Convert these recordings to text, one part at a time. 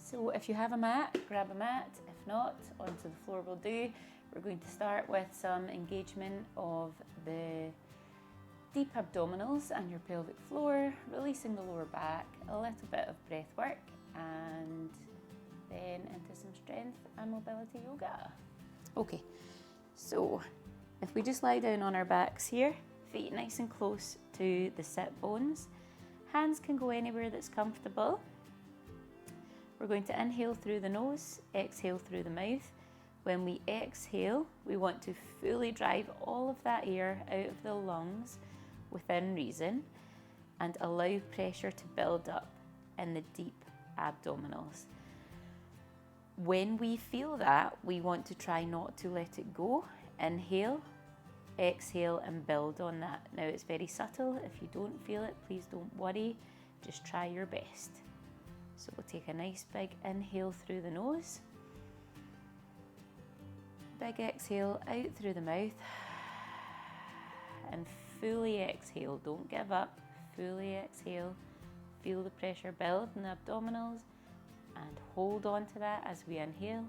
So if you have a mat, grab a mat. If not, onto the floor will do. We're going to start with some engagement of the deep abdominals and your pelvic floor, releasing the lower back, a little bit of breath work, and then into some strength and mobility yoga. Okay, so if we just lie down on our backs here, feet nice and close to the sit bones, hands can go anywhere that's comfortable. We're going to inhale through the nose, exhale through the mouth. When we exhale, we want to fully drive all of that air out of the lungs within reason and allow pressure to build up in the deep abdominals. When we feel that, we want to try not to let it go. Inhale, exhale, and build on that. Now it's very subtle. If you don't feel it, please don't worry. Just try your best. So we'll take a nice big inhale through the nose. Big exhale out through the mouth. And fully exhale. Don't give up. Fully exhale. Feel the pressure build in the abdominals. And hold on to that as we inhale.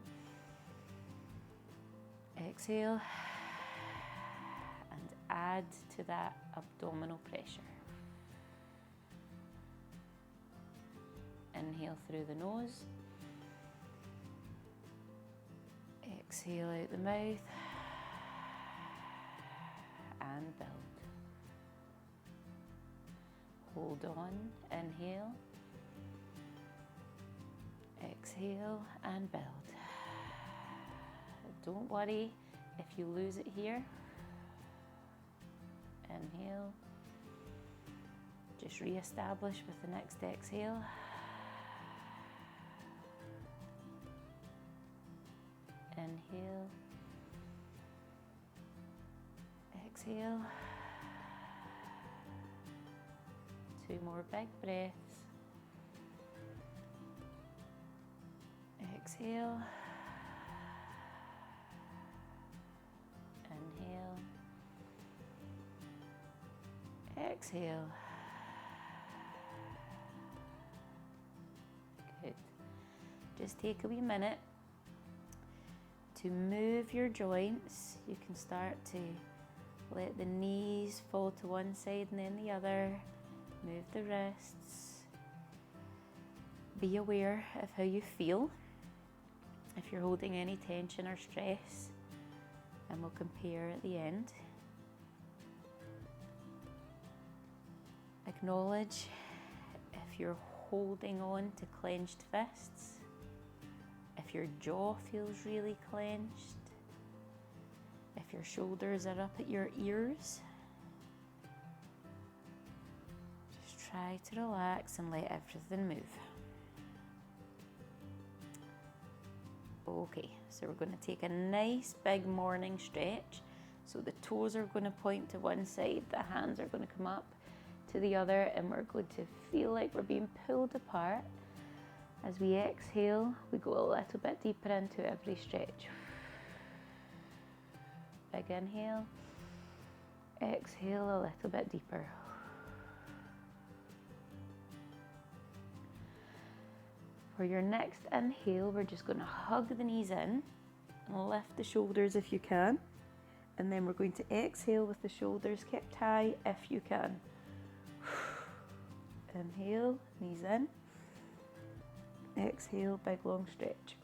Exhale. And add to that abdominal pressure. Inhale through the nose. Exhale out the mouth. And build. Hold on. Inhale. Exhale and build. Don't worry if you lose it here. Inhale. Just re-establish with the next exhale. Inhale. Exhale. 2 more big breaths. Exhale. Inhale. Exhale. Good. Just take a wee minute to move your joints. You can start to let the knees fall to one side and then the other. Move the wrists. Be aware of how you feel. If you're holding any tension or stress, and we'll compare at the end. Acknowledge if you're holding on to clenched fists, if your jaw feels really clenched, if your shoulders are up at your ears. Just try to relax and let everything move. Okay, so we're going to take a nice big morning stretch. So the toes are going to point to one side, the hands are going to come up to the other, and we're going to feel like we're being pulled apart. As we exhale, we go a little bit deeper into every stretch. Big inhale, exhale a little bit deeper. For your next inhale, we're just going to hug the knees in and lift the shoulders if you can. And then we're going to exhale with the shoulders kept high if you can. Inhale, knees in. Exhale, big long stretch.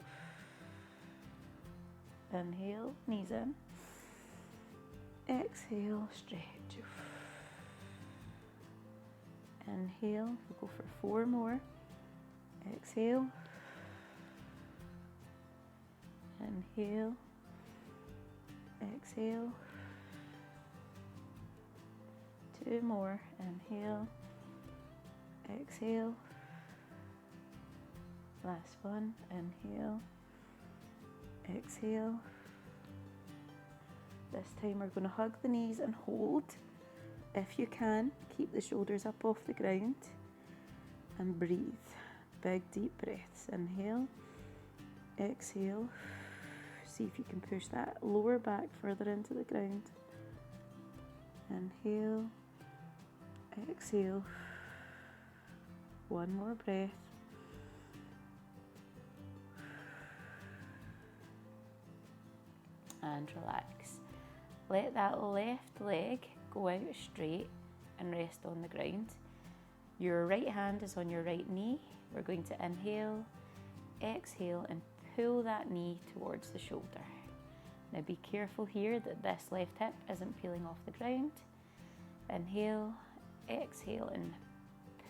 Inhale, knees in. Exhale, stretch. Inhale, we'll go for 4 more. Exhale. Inhale. Exhale. 2 more. Inhale. Exhale. Last one. Inhale. Exhale. This time we're going to hug the knees and hold. If you can, keep the shoulders up off the ground and breathe. Big deep breaths. Inhale, exhale. See if you can push that lower back further into the ground. Inhale, exhale. 1 more breath. and relax. Let that left leg go out straight and rest on the ground. Your right hand is on your right knee. We're going to inhale, exhale, and pull that knee towards the shoulder. Now be careful here that this left hip isn't peeling off the ground. Inhale, exhale, and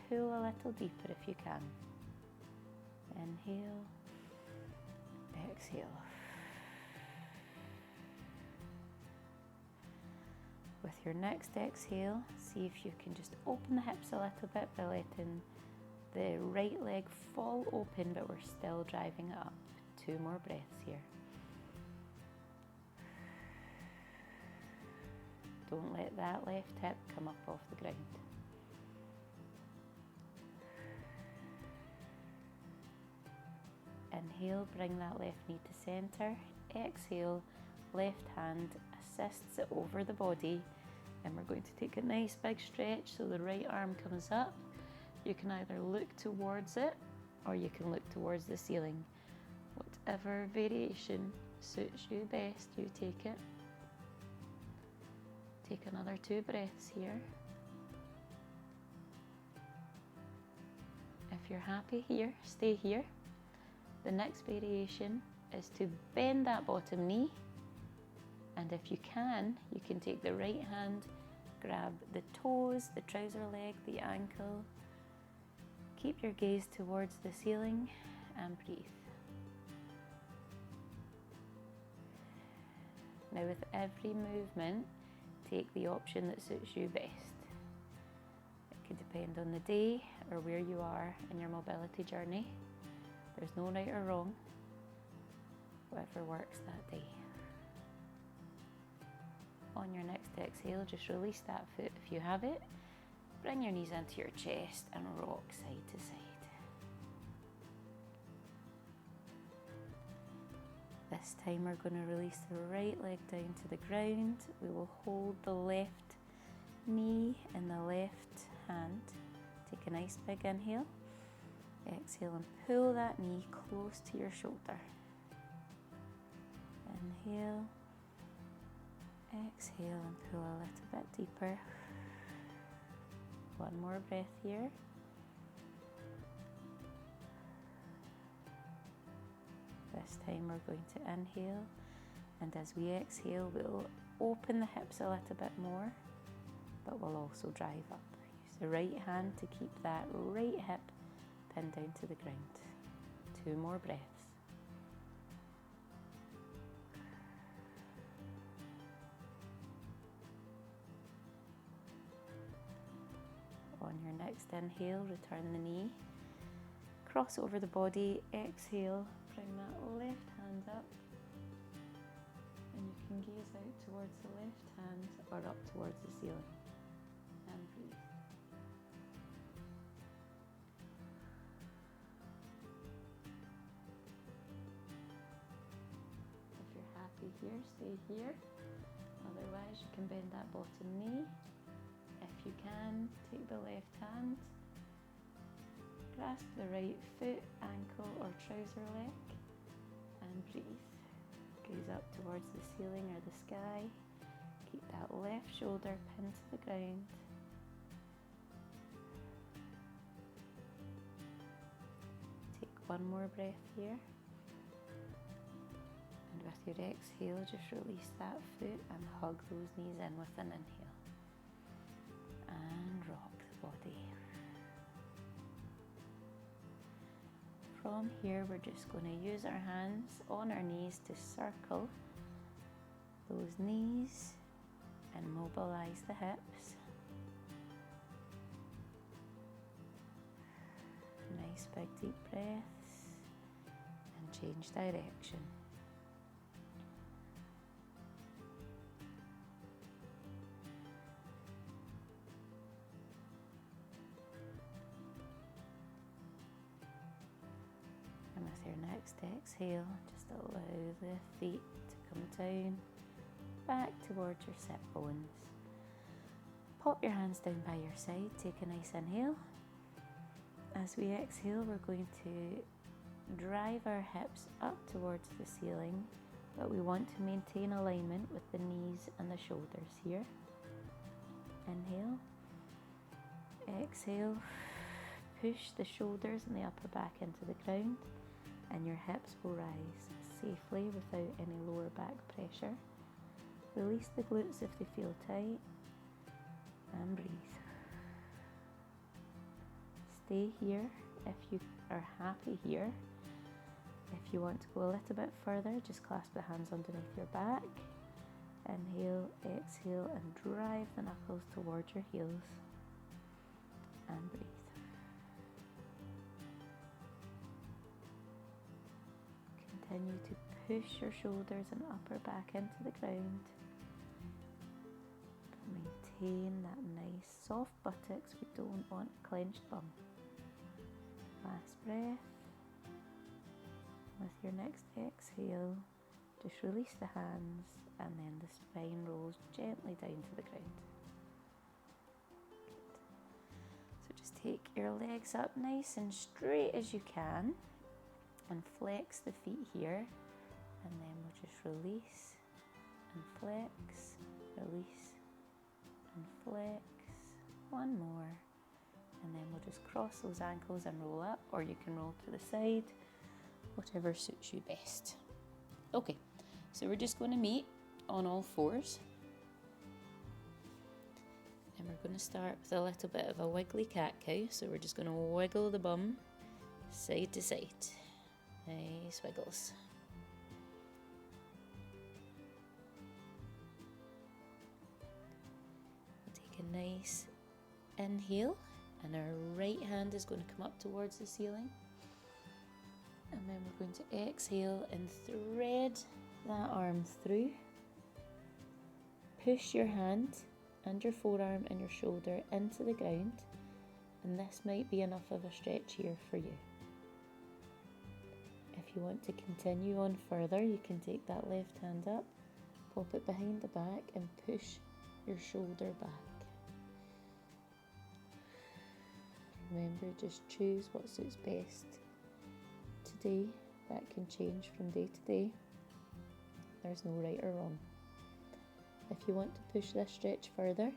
pull a little deeper if you can. Inhale, exhale. With your next exhale, see if you can just open the hips a little bit by letting the right leg fall open, but we're still driving it up. 2 more breaths here. Don't let that left hip come up off the ground. Inhale, bring that left knee to center. Exhale, left hand assists it over the body, and we're going to take a nice big stretch so the right arm comes up. You can either look towards it or you can look towards the ceiling. Whatever variation suits you best, you take it. Take another 2 breaths here. If you're happy here, stay here. The next variation is to bend that bottom knee, and if you can take the right hand, grab the toes, the trouser leg, the ankle. Keep your gaze towards the ceiling and breathe. Now with every movement, take the option that suits you best. It could depend on the day or where you are in your mobility journey. There's no right or wrong, whatever works that day. On your next exhale, just release that foot if you have it. Bring your knees into your chest and rock side to side. This time we're going to release the right leg down to the ground. We will hold the left knee in the left hand. Take a nice big inhale. Exhale and pull that knee close to your shoulder. Inhale. Exhale and pull a little bit deeper. 1 more breath here. This time we're going to inhale, and as we exhale, we'll open the hips a little bit more, but we'll also drive up. Use the right hand to keep that right hip pinned down to the ground. 2 more breaths. On your next inhale, return the knee, cross over the body, exhale, bring that left hand up, and you can gaze out towards the left hand or up towards the ceiling, and breathe. If you're happy here, stay here. Otherwise, you can bend that bottom knee. If you can, take the left hand, grasp the right foot, ankle or trouser leg, and breathe. Gaze up towards the ceiling or the sky. Keep that left shoulder pinned to the ground. Take 1 more breath here. And with your exhale, just release that foot and hug those knees in with an inhale. And rock the body. From here, we're just going to use our hands on our knees to circle those knees and mobilize the hips. Nice big deep breaths and change direction. And with your next exhale, just allow the feet to come down, back towards your sit bones. Pop your hands down by your side, take a nice inhale. As we exhale, we're going to drive our hips up towards the ceiling but we want to maintain alignment with the knees and the shoulders here. Inhale, exhale, push the shoulders and the upper back into the ground, and your hips will rise safely without any lower back pressure. Release the glutes if they feel tight, and breathe. Stay here if you are happy here. If you want to go a little bit further, just clasp the hands underneath your back. Inhale, exhale, and drive the knuckles towards your heels, and breathe. Continue to push your shoulders and upper back into the ground. Maintain that nice soft buttocks. We don't want a clenched bum. Last breath. With your next exhale, just release the hands, and then the spine rolls gently down to the ground. Good. So just take your legs up nice and straight as you can, and flex the feet here, and then we'll just release and flex, release and flex. One more, and then we'll just cross those ankles and roll up, or you can roll to the side, whatever suits you best. Okay, so we're just going to meet on all fours, and we're going to start with a little bit of a wiggly cat-cow. So we're just going to wiggle the bum side to side. Nice wiggles. Take a nice inhale, and our right hand is going to come up towards the ceiling. And then we're going to exhale and thread that arm through. Push your hand and your forearm and your shoulder into the ground, and this might be enough of a stretch here for you. If you want to continue on further, you can take that left hand up, pop it behind the back, and push your shoulder back. Remember, just choose what suits best today. That can change from day to day. There's no right or wrong. If you want to push this stretch further,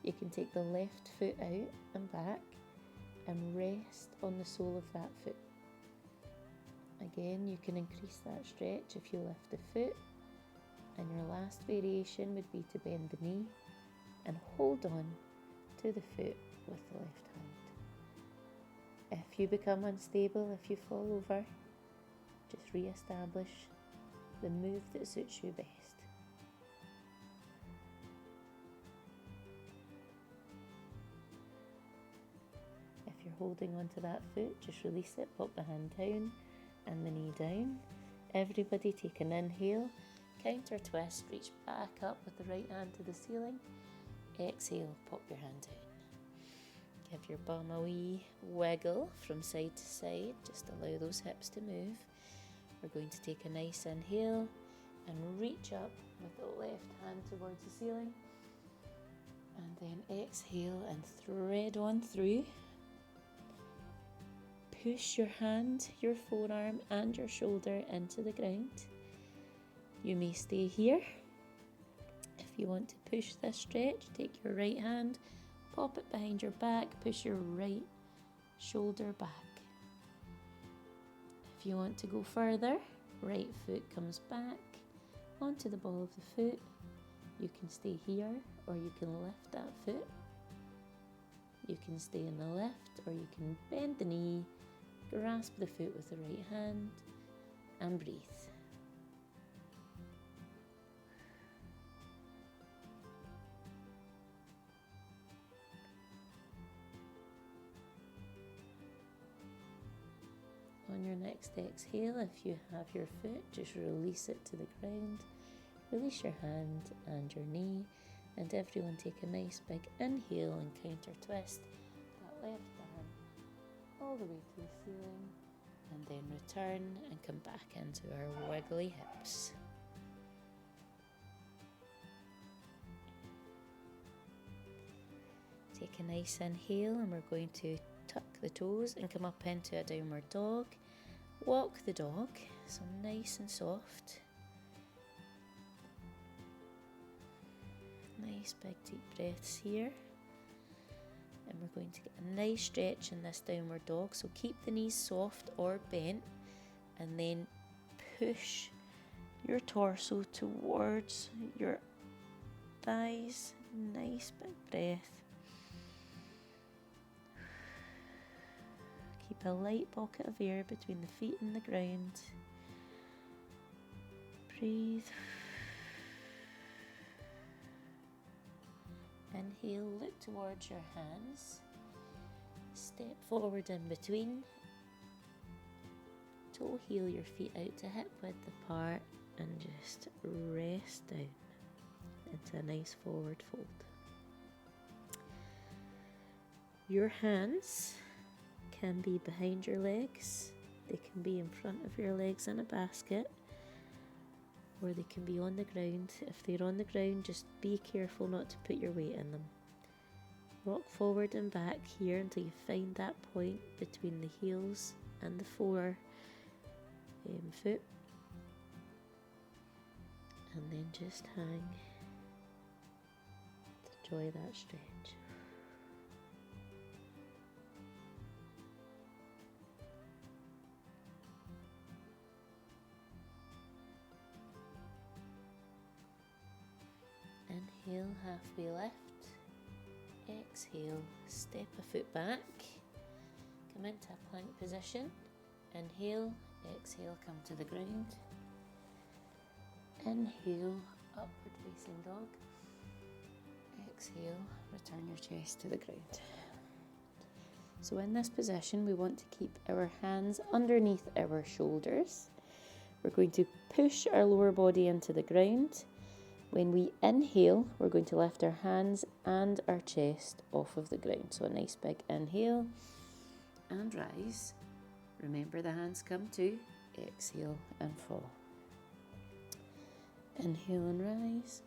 you can take the left foot out and back and rest on the sole of that foot. Again, you can increase that stretch if you lift the foot, and your last variation would be to bend the knee and hold on to the foot with the left hand. If you become unstable, if you fall over, just re-establish the move that suits you best. If you're holding onto that foot, just release it, pop the hand down and the knee down. Everybody take an inhale, counter twist, reach back up with the right hand to the ceiling. Exhale, pop your hand down. Give your bum a wee wiggle from side to side, just allow those hips to move. We're going to take a nice inhale and reach up with the left hand towards the ceiling, and then exhale and thread on through. Push your hand, your forearm and your shoulder into the ground. You may stay here. If you want to push this stretch, take your right hand, pop it behind your back, push your right shoulder back. If you want to go further, right foot comes back onto the ball of the foot. You can stay here, or you can lift that foot. You can stay in the lift, or you can bend the knee, grasp the foot with the right hand, and breathe. On your next exhale, if you have your foot, just release it to the ground. Release your hand and your knee, and everyone take a nice big inhale and counter twist that left arm all the way to the ceiling, and then return and come back into our wiggly hips. Take a nice inhale, and we're going to tuck the toes and come up into a downward dog. Walk the dog, so nice and soft. Nice big deep breaths here. And we're going to get a nice stretch in this downward dog. So keep the knees soft or bent, and then push your torso towards your thighs. Nice big breath. Keep a light pocket of air between the feet and the ground. Breathe. Inhale, look towards your hands. Step forward in between. Toe heel your feet out to hip width apart and just rest down into a nice forward fold. Your hands can be behind your legs, they can be in front of your legs in a basket, or they can be on the ground. If they're on the ground, just be careful not to put your weight in them. Rock forward and back here until you find that point between the heels and the foot. And then just hang. Enjoy that stretch. Inhale, halfway lift. Exhale, step a foot back. Come into a plank position. Inhale, exhale, come to the ground. Inhale, upward facing dog. Exhale, return your chest to the ground. So in this position, we want to keep our hands underneath our shoulders. We're going to push our lower body into the ground. When we inhale, we're going to lift our hands and our chest off of the ground. So a nice big inhale and rise. Remember, the hands come to. Exhale and fall. Inhale and rise.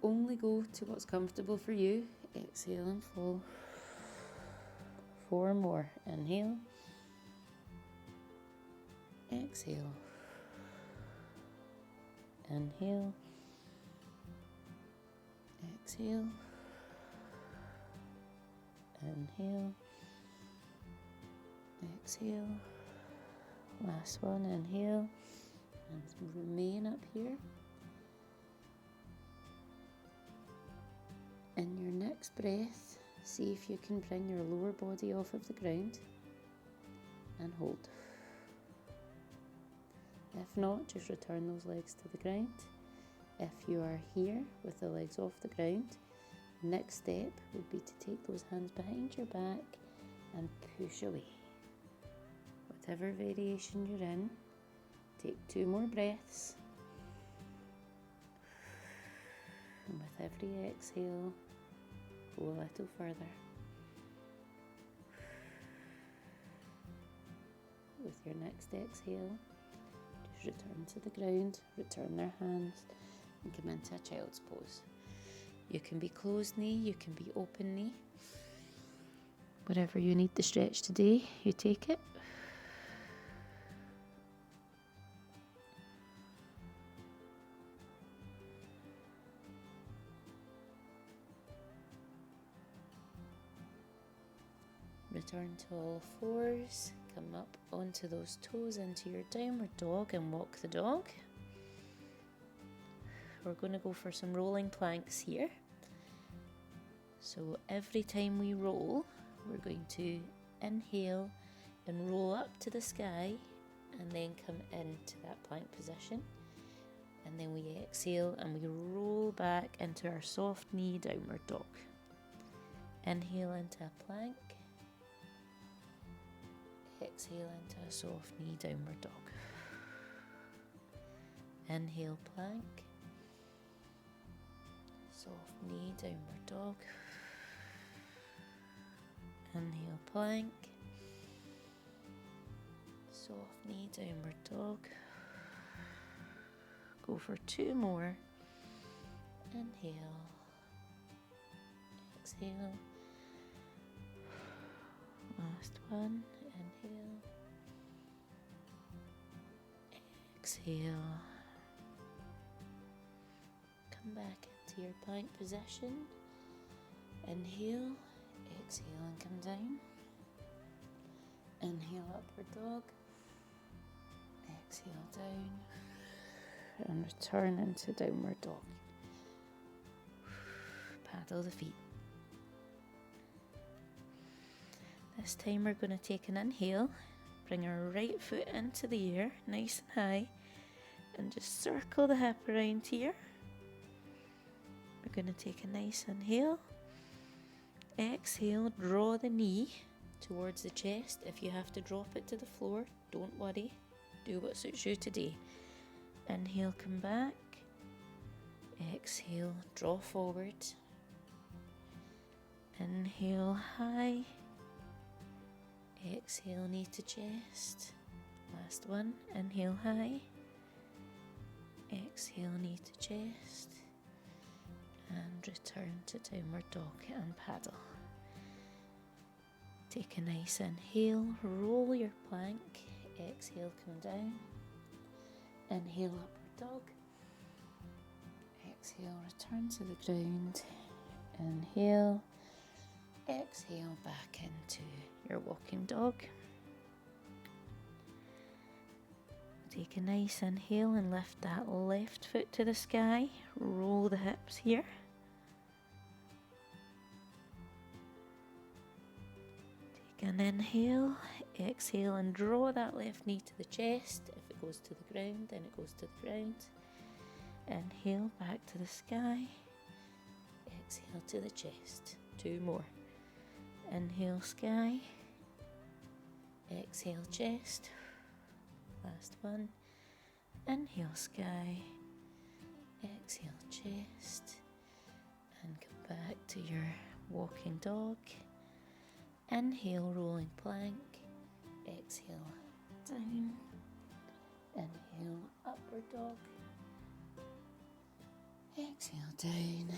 Only go to what's comfortable for you. Exhale and fall. 4 more. Inhale. Exhale. Inhale. Exhale. Inhale. Exhale. Last one. Inhale. And remain up here. In your next breath, see if you can bring your lower body off of the ground and hold. If not, just return those legs to the ground. If you are here with the legs off the ground, next step would be to take those hands behind your back and push away. Whatever variation you're in, take 2 more breaths. And with every exhale, go a little further. With your next exhale, just return to the ground, return their hands, and come into a child's pose. You can be closed knee, you can be open knee. Whatever you need to stretch today, you take it. Return to all fours, come up onto those toes into your downward dog and walk the dog. We're going to go for some rolling planks here. So every time we roll, we're going to inhale and roll up to the sky and then come into that plank position. And then we exhale and we roll back into our soft knee downward dog. Inhale into a plank. Exhale into a soft knee downward dog. Inhale, plank. Soft knee downward dog. Inhale, plank. Soft knee downward dog. Go for 2 more. Inhale. Exhale. Last one. Inhale. Exhale. Come back into into your plank position. Inhale, exhale and come down. Inhale, upward dog. Exhale, down. And return into downward dog. Paddle the feet. This time we're going to take an inhale, bring our right foot into the air, nice and high, and just circle the hip around here. We're going to take a nice inhale. Exhale, draw the knee towards the chest. If you have to drop it to the floor, don't worry. Do what suits you today. Inhale, come back. Exhale, draw forward. Inhale, high. Exhale, knee to chest. Last one. Inhale, high. Exhale, knee to chest. And return to downward dog and paddle. Take a nice inhale, roll your plank. Exhale, come down. Inhale, upward dog. Exhale, return to the ground. Inhale. Exhale, back into your walking dog. Take a nice inhale and lift that left foot to the sky. Roll the hips here. Take an inhale, exhale and draw that left knee to the chest. If it goes to the ground, then it goes to the ground. Inhale, back to the sky. Exhale to the chest. 2 more. Inhale, sky. Exhale, chest. Last one. Inhale, sky. Exhale, chest. And come back to your walking dog. Inhale, rolling plank. Exhale, down. Inhale, upward dog. Exhale, down.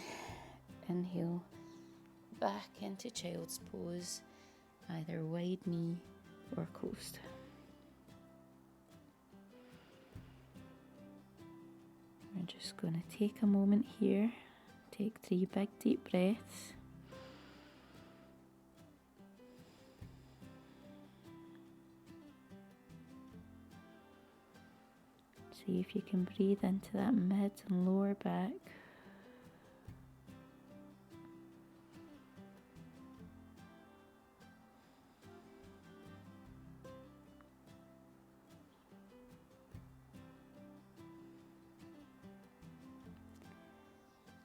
Inhale, back into child's pose, either wide knee or coast. We're just going to take a moment here, take 3 big deep breaths. See if you can breathe into that mid and lower back.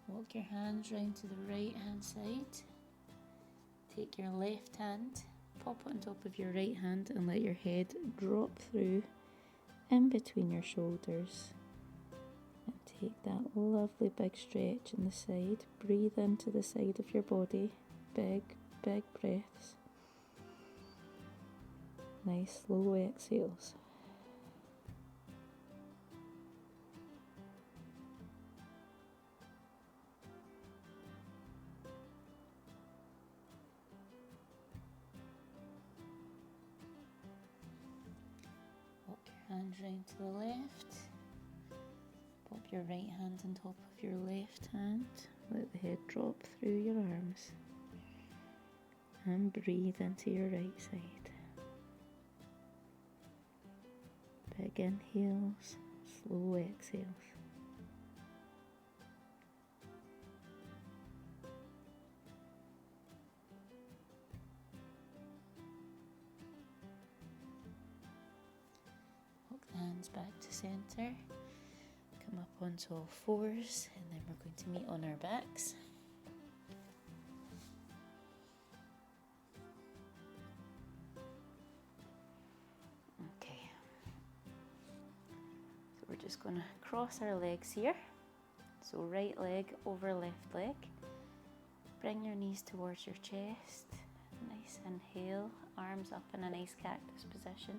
Walk your hands round to the right hand side. Take your left hand, pop it on top of your right hand and let your head drop through in between your shoulders. And take that lovely big stretch in the side. Breathe into the side of your body. Big, big breaths. Nice slow exhales. Hand round to the left. Pop your right hand on top of your left hand. Let the head drop through your arms. And breathe into your right side. Big inhales, slow exhales. Hands back to center, come up onto all fours, and then we're going to meet on our backs. Okay, so we're just going to cross our legs here. So right leg over left leg. Bring your knees towards your chest. Nice inhale, arms up in a nice cactus position.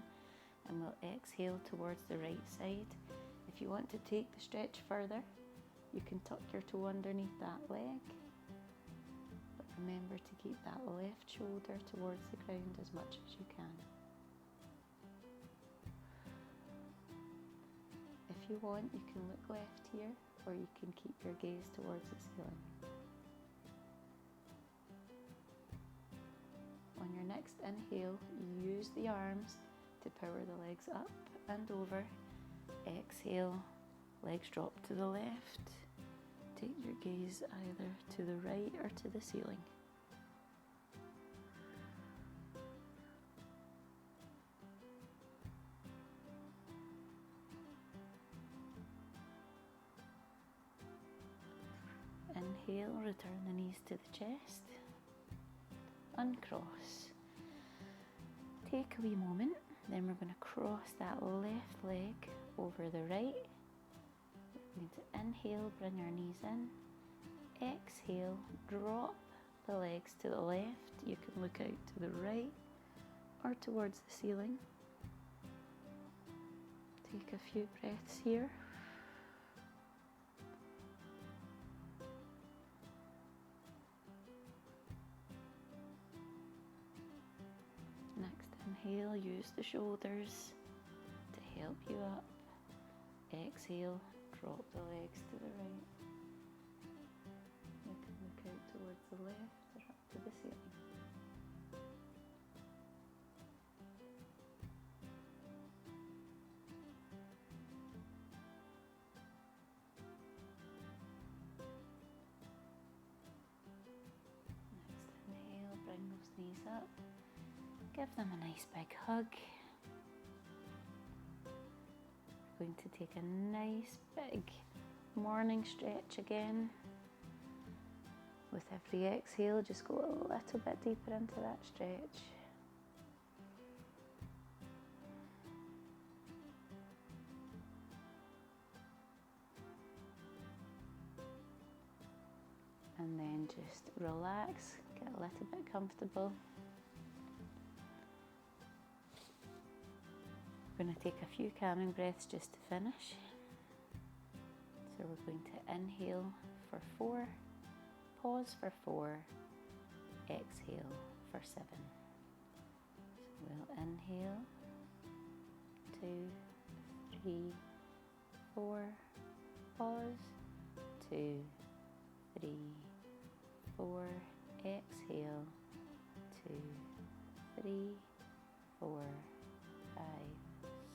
And we'll exhale towards the right side. If you want to take the stretch further, you can tuck your toe underneath that leg. But remember to keep that left shoulder towards the ground as much as you can. If you want, you can look left here or you can keep your gaze towards the ceiling. On your next inhale, use the arms to power the legs up and over. Exhale, legs drop to the left. Take your gaze either to the right or to the ceiling. Inhale, return the knees to the chest. Uncross. Take a wee moment, then we're going to cross that left leg over the right. We're going to inhale, bring our knees in. Exhale, drop the legs to the left. You can look out to the right or towards the ceiling. Take a few breaths here. Next inhale, use the shoulders to help you up. Exhale, drop the legs to the right. You can look out towards the left or up to the ceiling. Next inhale, bring those knees up. Give them a nice big hug. We're going to take a nice big morning stretch again. With every exhale, just go a little bit deeper into that stretch. And then just relax, get a little bit comfortable. We're going to take a few calming breaths just to finish. So we're going to inhale for 4, pause for 4, exhale for 7. So we'll inhale, 2, 3, 4, pause, 2, 3, 4, exhale, 2, 3, 4, 5,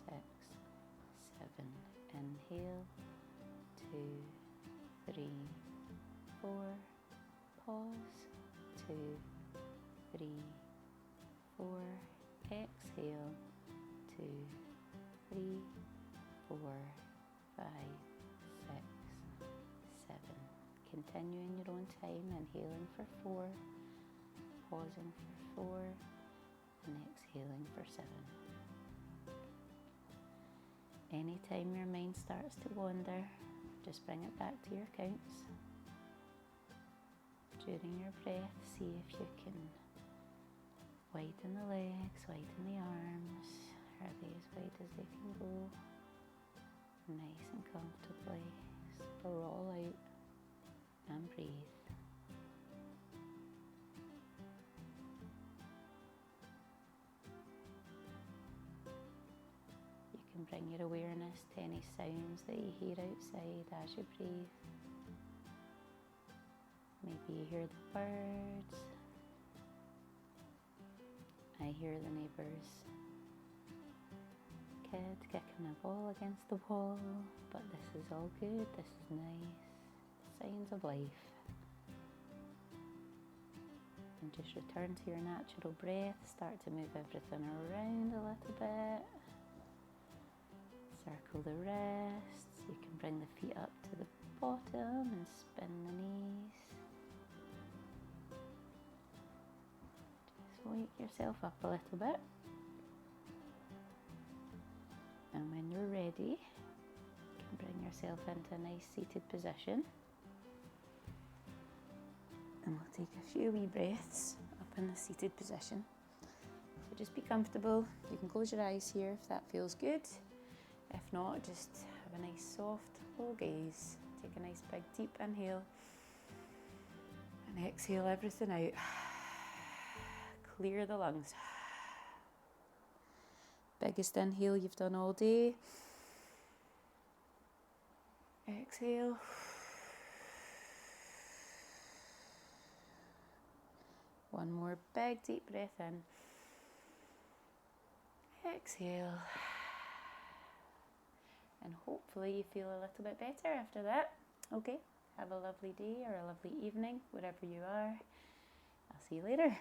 6, 7. Inhale, 2, 3, 4, pause, 2, 3, 4, exhale, 2, 3, 4, 5, 6, 7. Continue in your own time, inhaling for 4, pausing for 4, and exhaling for 7. Anytime your mind starts to wander, just bring it back to your counts. During your breath, see if you can widen the legs, widen the arms. Are they as wide as they can go? Nice and comfortably. Sprawl out and breathe. You can bring your awareness to any sounds that you hear outside as you breathe. Maybe you hear the birds. I hear the neighbour's kid kicking a ball against the wall, but this is all good, this is nice. Signs of life. And just return to your natural breath, start to move everything around a little bit. Circle the wrists, you can bring the feet up to the bottom and spin the knees. Just wake yourself up a little bit. And when you're ready, you can bring yourself into a nice seated position. And we'll take a few wee breaths up in the seated position. So just be comfortable. You can close your eyes here if that feels good. If not, just have a nice soft, low gaze. Take a nice big deep inhale and exhale everything out. Clear the lungs. Biggest inhale you've done all day. Exhale. One more big deep breath in. Exhale. And hopefully you feel a little bit better after that. Okay, have a lovely day or a lovely evening, wherever you are. I'll see you later.